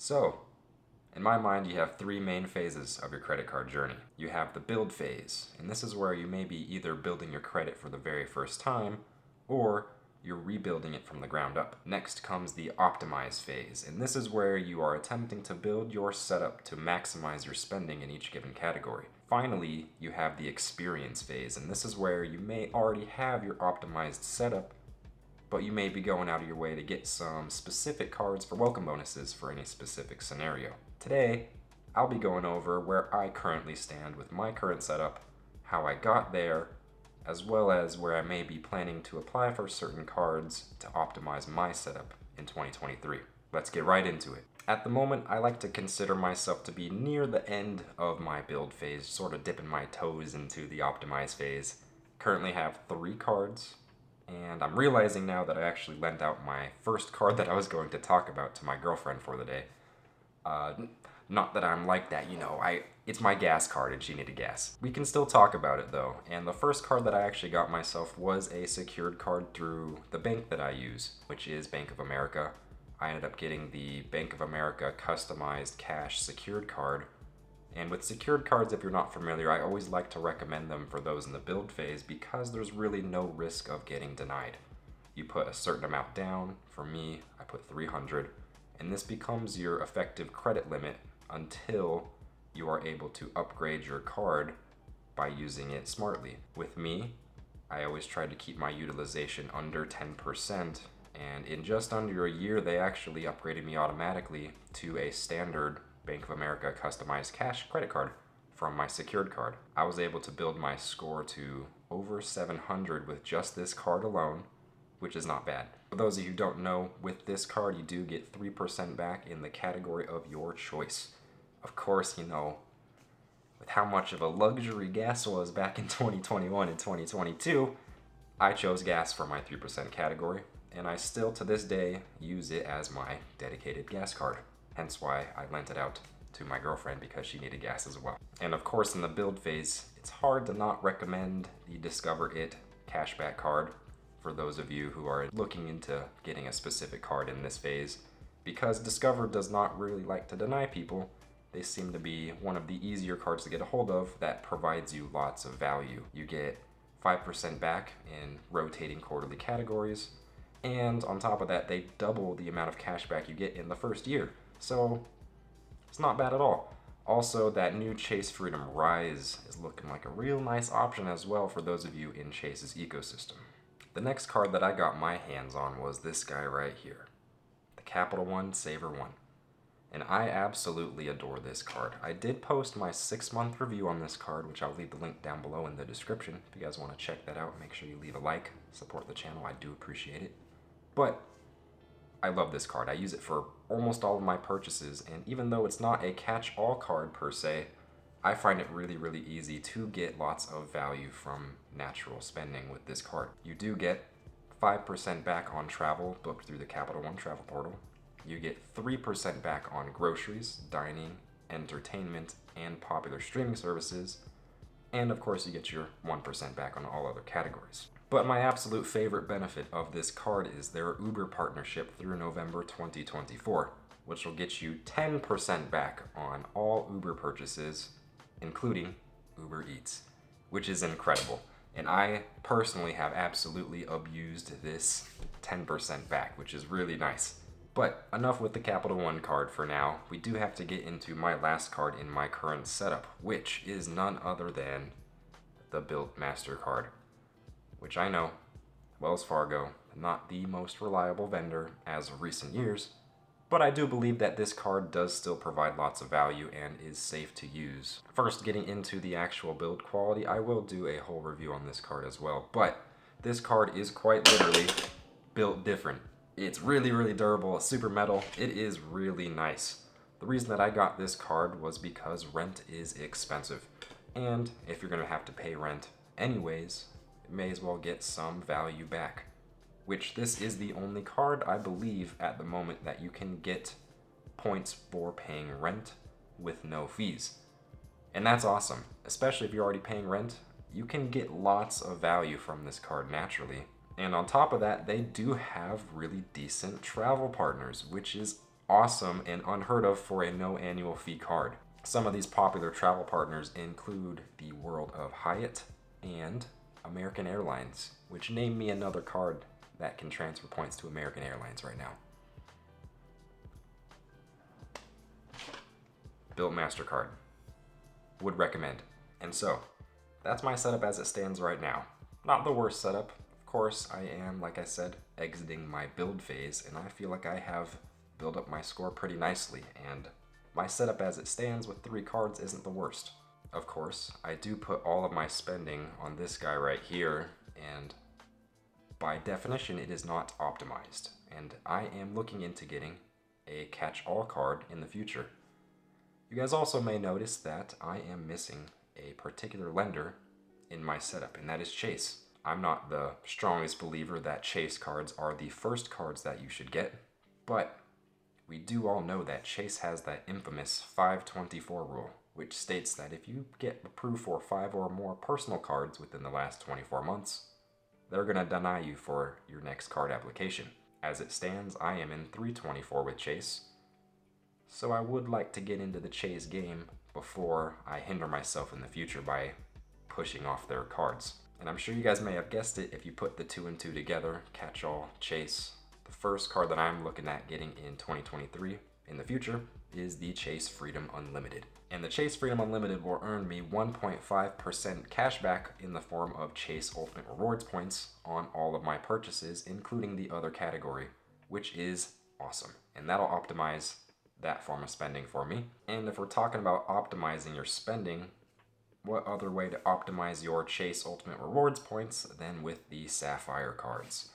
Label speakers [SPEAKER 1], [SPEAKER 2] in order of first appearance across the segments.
[SPEAKER 1] So, in my mind, you have three main phases of your credit card journey. You have the build phase, and this is where you may be either building your credit for the very first time, or you're rebuilding it from the ground up. Next comes the optimize phase, and this is where you are attempting to build your setup to maximize your spending in each given category. Finally, you have the experience phase, and this is where you may already have your optimized setup, but you may be going out of your way to get some specific cards for welcome bonuses for any specific scenario. Today, I'll be going over where I currently stand with my current setup, how I got there, as well as where I may be planning to apply for certain cards to optimize my setup in 2023. Let's get right into it. At the moment, I like to consider myself to be near the end of my build phase, sort of dipping my toes into the optimize phase. Currently have 3 cards, and I'm realizing now that I actually lent out my first card that I was going to talk about to my girlfriend for the day. Not that I'm like that, it's my gas card and she needed gas. We can still talk about it though, and the first card that I actually got myself was a secured card through the bank that I use, which is Bank of America. I ended up getting the Bank of America customized cash secured card. And with secured cards, if you're not familiar, I always like to recommend them for those in the build phase because there's really no risk of getting denied. You put a certain amount down. For me, I put 300, and this becomes your effective credit limit until you are able to upgrade your card by using it smartly. With me, I always try to keep my utilization under 10%, and in just under a year, they actually upgraded me automatically to a standard Bank of America customized cash credit card from my secured card. I was able to build my score to over 700 with just this card alone, which is not bad. For those of you who don't know, with this card you do get 3% back in the category of your choice. Of course, with how much of a luxury gas was back in 2021 and 2022, I chose gas for my 3% category, and I still to this day use it as my dedicated gas card. Hence why I lent it out to my girlfriend because she needed gas as well. And of course, in the build phase, it's hard to not recommend the Discover It cashback card for those of you who are looking into getting a specific card in this phase, because Discover does not really like to deny people. They seem to be one of the easier cards to get a hold of that provides you lots of value. You get 5% back in rotating quarterly categories, and on top of that, they double the amount of cash back you get in the first year. So it's not bad at all. Also, that new Chase Freedom Rise is looking like a real nice option as well for those of you in Chase's ecosystem. The next card that I got my hands on was this guy right here, the Capital One Saver One. And I absolutely adore this card. I did post my 6-month review on this card, which I'll leave the link down below in the description. If you guys want to check that out, make sure you leave a like, support the channel, I do appreciate it. But I love this card. I use it for almost all of my purchases, and even though it's not a catch-all card per se, I find it really, really easy to get lots of value from natural spending with this card. You do get 5% back on travel booked through the Capital One travel portal. You get 3% back on groceries, dining, entertainment, and popular streaming services. And of course, you get your 1% back on all other categories. But my absolute favorite benefit of this card is their Uber partnership through November 2024, which will get you 10% back on all Uber purchases, including Uber Eats, which is incredible. And I personally have absolutely abused this 10% back, which is really nice. But enough with the Capital One card for now. We do have to get into my last card in my current setup, which is none other than the BILT MasterCard, which I know, Wells Fargo, not the most reliable vendor as of recent years, but I do believe that this card does still provide lots of value and is safe to use. First, getting into the actual build quality, I will do a whole review on this card as well, but this card is quite literally built different. It's really, really durable, it's super metal, it is really nice. The reason that I got this card was because rent is expensive, and if you're gonna have to pay rent anyways, you may as well get some value back. Which this is the only card, I believe, at the moment that you can get points for paying rent with no fees. And that's awesome, especially if you're already paying rent. You can get lots of value from this card naturally. And on top of that, they do have really decent travel partners, which is awesome and unheard of for a no annual fee card. Some of these popular travel partners include the World of Hyatt and American Airlines, which name me another card that can transfer points to American Airlines right now. BILT MasterCard. Would recommend. And so, that's my setup as it stands right now. Not the worst setup. Of course, I am, like I said, exiting my build phase, and I feel like I have built up my score pretty nicely, and my setup as it stands with 3 cards isn't the worst. Of course, I do put all of my spending on this guy right here, and by definition, it is not optimized, and I am looking into getting a catch-all card in the future. You guys also may notice that I am missing a particular lender in my setup, and that is Chase. I'm not the strongest believer that Chase cards are the first cards that you should get, but we do all know that Chase has that infamous 524 rule, which states that if you get approved for 5 or more personal cards within the last 24 months, they're going to deny you for your next card application. As it stands, I am in 324 with Chase, so I would like to get into the Chase game before I hinder myself in the future by pushing off their cards. And I'm sure you guys may have guessed it if you put the 2 and 2 together, catch-all, Chase. The first card that I'm looking at getting in 2023 in the future is the Chase Freedom Unlimited. And the Chase Freedom Unlimited will earn me 1.5% cash back in the form of Chase Ultimate Rewards points on all of my purchases, including the other category, which is awesome. And that'll optimize that form of spending for me. And if we're talking about optimizing your spending, what other way to optimize your Chase Ultimate Rewards points than with the Sapphire cards?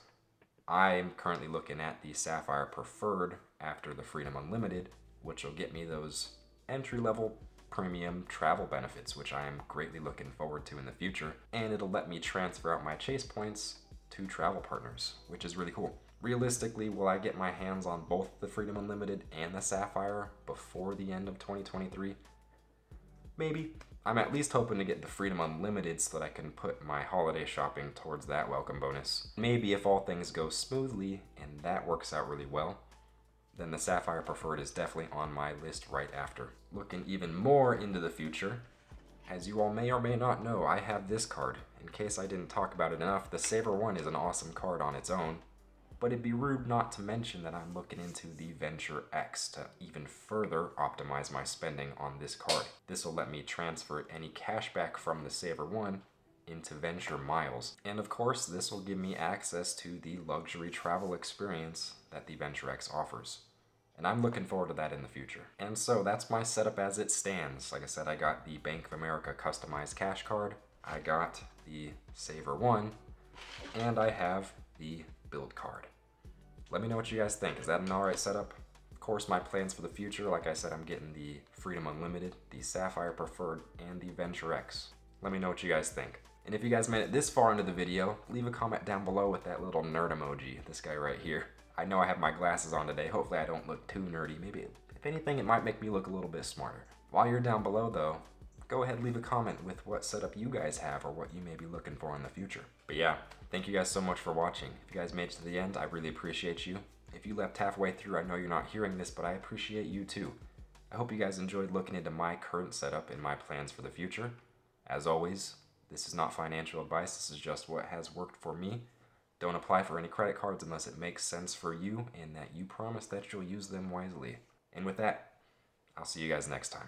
[SPEAKER 1] I'm currently looking at the Sapphire Preferred after the Freedom Unlimited, which will get me those entry-level premium travel benefits, which I am greatly looking forward to in the future. And it'll let me transfer out my Chase points to travel partners, which is really cool. Realistically, will I get my hands on both the Freedom Unlimited and the Sapphire before the end of 2023? Maybe. I'm at least hoping to get the Freedom Unlimited so that I can put my holiday shopping towards that welcome bonus. Maybe if all things go smoothly and that works out really well, then the Sapphire Preferred is definitely on my list right after. Looking even more into the future, as you all may or may not know, I have this card. In case I didn't talk about it enough, the Saver 1 is an awesome card on its own, but it'd be rude not to mention that I'm looking into the Venture X to even further optimize my spending on this card. This will let me transfer any cash back from the Saver 1 into Venture Miles. And of course, this will give me access to the luxury travel experience that the Venture X offers. And I'm looking forward to that in the future. And so that's my setup as it stands. Like I said, I got the Bank of America customized cash card, I got the Saver 1, and I have the BILT card. Let me know what you guys think. Is that an alright setup? Of course, my plans for the future, like I said, I'm getting the Freedom Unlimited, the Sapphire Preferred, and the Venture X. Let me know what you guys think. And if you guys made it this far into the video, leave a comment down below with that little nerd emoji, this guy right here. I know I have my glasses on today. Hopefully I don't look too nerdy. Maybe, if anything, it might make me look a little bit smarter. While you're down below, though, go ahead and leave a comment with what setup you guys have or what you may be looking for in the future. But yeah, thank you guys so much for watching. If you guys made it to the end, I really appreciate you. If you left halfway through, I know you're not hearing this, but I appreciate you too. I hope you guys enjoyed looking into my current setup and my plans for the future. As always, this is not financial advice. This is just what has worked for me. Don't apply for any credit cards unless it makes sense for you and that you promise that you'll use them wisely. And with that, I'll see you guys next time.